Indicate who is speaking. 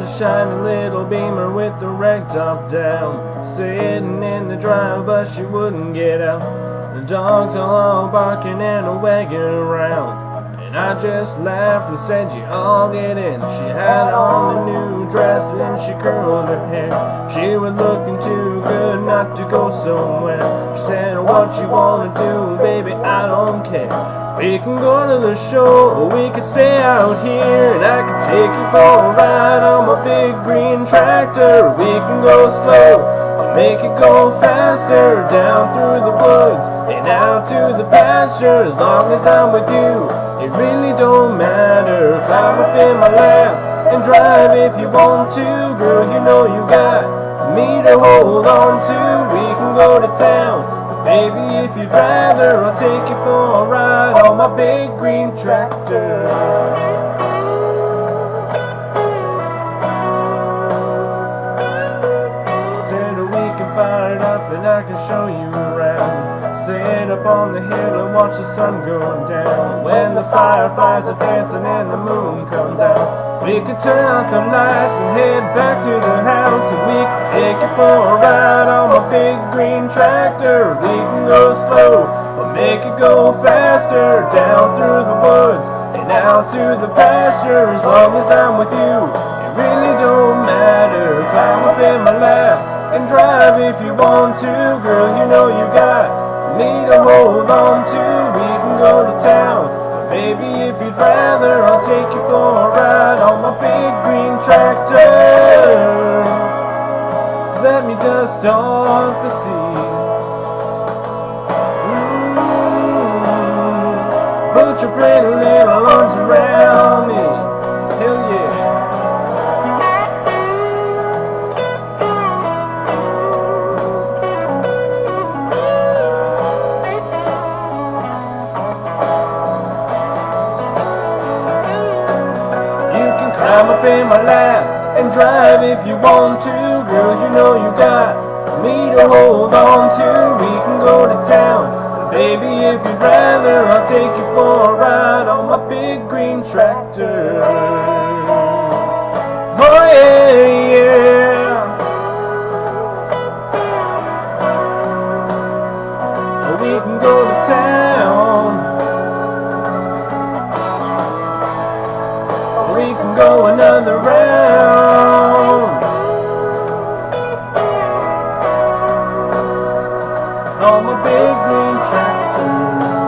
Speaker 1: a shiny little Beamer with the rag top down, sitting in the drive, but she wouldn't get out. The dogs all barking and a wagging around, and I just laughed and said, "You all get in." She had on a new dress and she curled her hair. She was looking too good not to go somewhere. She said, "What you wanna do, baby, I don't care. We can go to the show, or we could stay out here, and I can take you for a ride on my big green tractor. We can go slow, I'll make it go faster, down through the woods and out to the pasture. As long as I'm with you, it really don't matter. Climb up in my lap and drive if you want to. Girl, you know you got me to hold on to. We can go to town, baby, if you'd rather, I'll take you for a ride on my big green tractor. Said we can fire it up and I can show you around. Sit up on the hill and watch the sun go down. When the fireflies are dancing and the moon comes out, we could turn out the lights and head back to the house, and we could take you for a ride on my big green tractor. We can go slow, or make it go faster, down through the woods and out to the pasture. As long as I'm with you, it really don't matter. Climb up in my lap and drive if you want to. Girl, you know you got me to hold on to. We can go to town, baby, if you'd rather, I'll take you for a ride on my big green tractor. Let me dust off the seat. Put your pretty little arms around me. Hell yeah. Climb up in my lap and drive if you want to. Girl, you know you got me to hold on to. We can go to town, baby, if you'd rather, I'll take you for a ride on my big green tractor. Oh yeah, yeah. We can go to town, we can go another round on my big green tractor.